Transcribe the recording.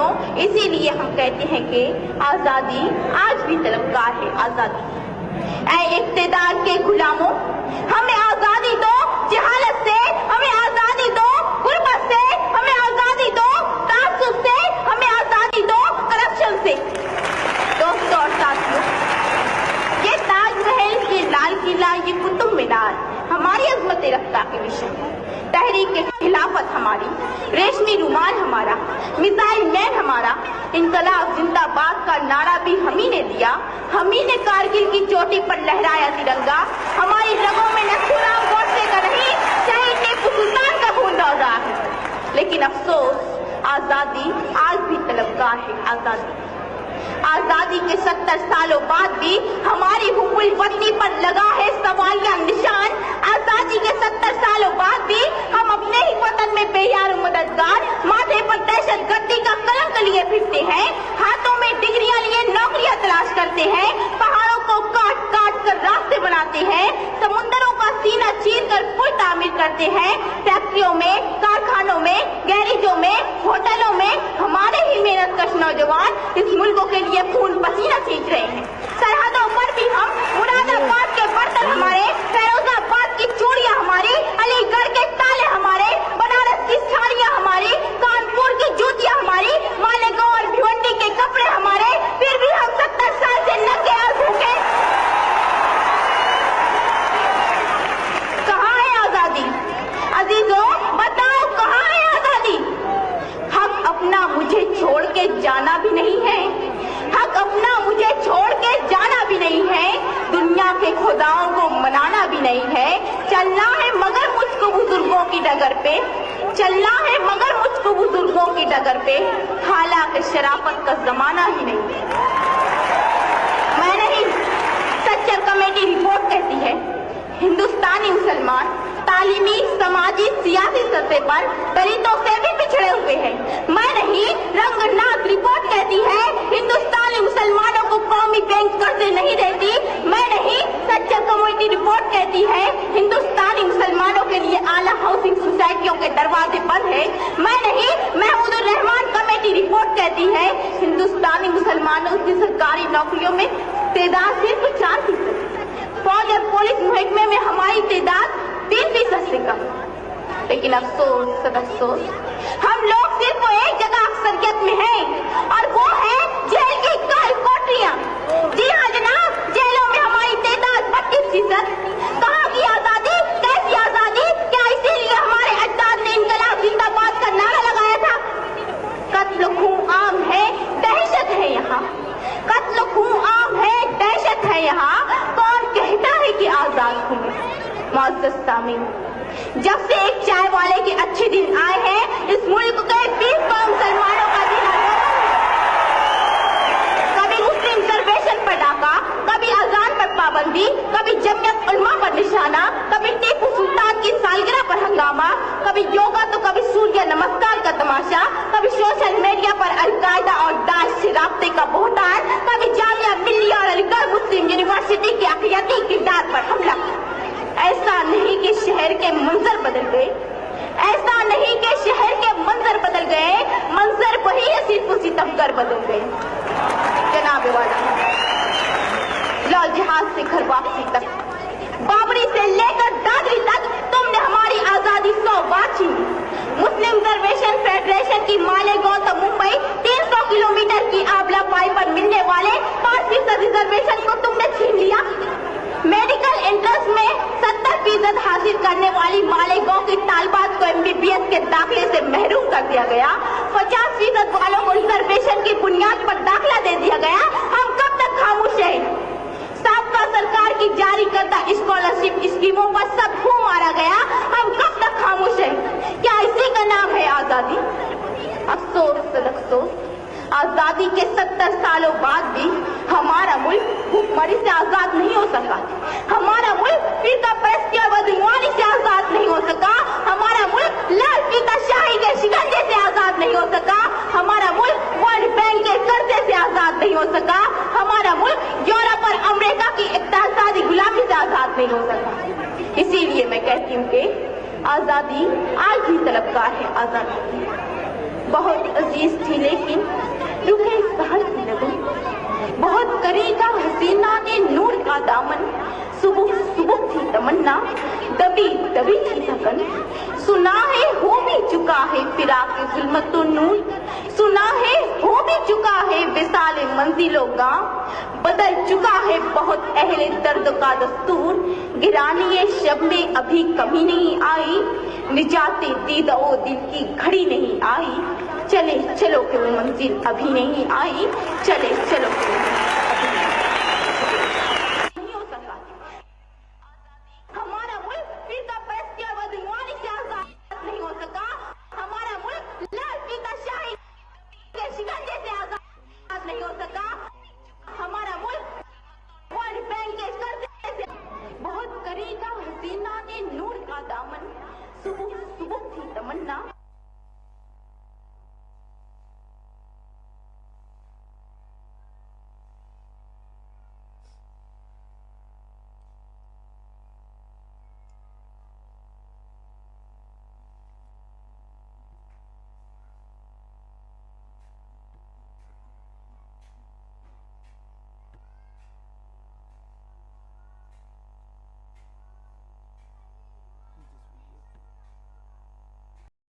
साथियों, इसीलिए हम कहते हैं कि आजादी आज भी तलबगार है आजादी। ऐ इक़्तिदार के गुलामों, हमें आजादी दो जहालत से, हमें आजादी दो गुर्बत से, हमें आजादी दो तासुब से, हमें आजादी दो करप्शन से। दोस्तों और साथियों, ये ताजमहल, ये लाल किला, ये कुतुब मीनार हमारी अज़मत रफ्ता के विषय है। तहरीक खिलाफत हमारी, रेशमी रुमाल हमारा, मिसाइल मैन हमारा, इनकलाब जिंदाबाद का नारा भी हम ही ने दिया। हम ही ने कारगिल की चोटी पर लहराया तिरंगा। हमारी रगों में नथुराम गोडसे का नहीं, शहीद टीपू सुल्तान का खून दौड़ रहा है। लेकिन अफसोस, आजादी आज भी तलबगार है आजादी। आजादी के 70 सालों बाद भी हमारी हुब्बुल वतनी पर लगा है सवालिया निशान। आजादी के 70 सालों बाद भी हम अपने ही वतन में बेयार मददगार, माथे पर दहशत गर्दी का कलंक लिए फिरते हैं, हाथों में डिग्रियां लिए नौकरियां तलाश करते हैं, पहाड़ों को काट काट कर रास्ते बनाते हैं, समुद्रों का सीना चीर कर पुल तामीर करते हैं, फैक्ट्रियों में, कारखानों में, गैरेजों में, होटलों में हमारे ही मेहनतकश नौजवान इस मुल्क के लिए खून पसीना सींच रहे हैं। सरहदों पर भी हम मुरादाबाद के बर्तन हमारे, फैरोजाबाद की चूड़ियां हमारी, अलीगढ़ के ताले हमारे, बनारस की साड़ियां हमारी, कानपुर की जूतियां हमारी, मालेगांव और भिवंडी के कपड़े हमारे, फिर भी हम 70 साल से नंगे और भूखे। कहाँ है आजादी? अजीजों बताओ, कहाँ है आजादी? हक अपना मुझे छोड़ के जाना भी नहीं है, हक अपना मुझे छोड़ के जाना भी नहीं है, दुनिया के खुदाओं को मनाना भी नहीं है। चलना है मगर मुझको बुजुर्गों की डगर पे, चलना है मगर मुझको बुजुर्गों की डगर पे, हालांकि शराफत का जमाना ही नहीं है। मैं नहीं, सच्चर कमेटी रिपोर्ट कहती है हिंदुस्तानी मुसलमान तालीमी, समाजी, सियासी सतह पर दलितों से भी पिछड़े हुए हैं। मैं नहीं, रंगनाथ रिपोर्ट कहती है हिंदुस्तानी मुसलमानों को कौमी बैंक कर्जे नहीं देती। मैं नहीं, सच्चर कमेटी रिपोर्ट कहती है हिंदुस्तानी मुसलमानों के लिए आला हाउसिंग सोसाइटियों के दरवाजे बंद है। मैं नहीं, महमूदुर रहमान कमेटी रिपोर्ट कहती है हिंदुस्तानी मुसलमानों की सरकारी नौकरियों में तादाद सिर्फ 4%, फौज और पुलिस महकमे में हमारी तादाद 3% से कम। लेकिन अफसोस सदअफसोस, हम लोग सिर्फ एक जगह अक्सरियत में हैं और वो है जेल की काल कोठरियां। जी हाँ जनाब, जेलों में हमारी तादाद 32%। कहाँ की आजादी, कैसी आजादी? क्या इसीलिए हमारे अजदाद ने इनकलाब जिंदाबाद का नारा लगाया था? कत्ल खून आम है, दहशत है यहाँ, कत्ल खून आम है, दहशत है यहाँ। कौन कहता है कि आजाद हूँ? मुअज़्ज़ज़ सामीन, जब से एक चाय वाले के अच्छे दिन आए हैं, इस मुल्क के 20 कौम मुसलमानों का दिन कभी मुस्लिम रिजर्वेशन पर डाका, कभी अजान पर पाबंदी, कभी जमीयत उलमा पर निशाना, कभी टीपू सुल्तान की सालगिरह पर हंगामा, कभी योगा तो कभी सूर्य नमस्कार का तमाशा, कभी सोशल मीडिया पर अलकायदा और दाइश से राब्ते का बहतान, कभी जामिया मिल्लिया और अलीगढ़ मुस्लिम यूनिवर्सिटी के अक़लियती किरदार पर हमला। ऐसा नहीं कि शहर के मंजर बदल गए, ऐसा नहीं कि शहर के मंजर बदल गए, मंजर वही है, सिर्फ सितमगर बदल गए। जनाब वाला, लाल जहाज से घर वापसी तक, बाबरी से लेकर दादरी तक तुमने हमारी आजादी 100 बार छीनी। मुस्लिम रिजर्वेशन फेडरेशन की मालेगांव तो मुंबई 300 किलोमीटर की आबला पाई पर मिलने वाले 5% रिजर्वेशन को तुमने छीन लिया। मेडिकल एंट्रेंस में 70% हासिल करने वाली मालेगांव की तालिबात को MBBS के दाखिले से महरूम कर दिया गया। 50% वालों को रिजर्वेशन की बुनियाद पर दाखिला दे दिया गया। हम कब तक खामोश हैं? साबका सरकार की जारी करदा स्कॉलरशिप स्कीमों पर सब खून मारा गया। हम कब तक खामोश हैं? क्या इसी का नाम है आजादी? अफसोस अफसोस, आजादी के 70 सालों बाद भी हमारा मुल्क भूखमरी से आजाद नहीं हो सका। हमारा मुल्क फिरका परस्ती और बदईमानी से आजाद नहीं हो सका। हमारा मुल्क लाल फीता शाही के शिकंजे से आजाद नहीं हो सका। हमारा मुल्क वर्ल्ड बैंक के कर्जे से आजाद नहीं हो सका। हमारा मुल्क यूरोप और अमेरिका की इक़्तिसादी गुलामी से आजाद नहीं हो सका। इसीलिए मैं कहती हूँ कि आजादी आज भी तलबगार है आजादी। बहुत अजीज थी लेकिन रुके सहर की लगन, बहुत करीदा हसीना ने नूर का दामन, सुबह सुबह थी तमन्ना, दबी दबी थी थकन, सुना है हो भी चुका है फिराक जुल्मत नूर, सुना है हो भी चुका है विसाल मंजिलों गाँव, बदल चुका है बहुत अहले दर्द का दस्तूर, गिरानी शब में अभी कमी नहीं आई, निजाते दीदा दिल की घड़ी नहीं आई, चले चलो कि वो मंजिल अभी नहीं आई, चले चलो।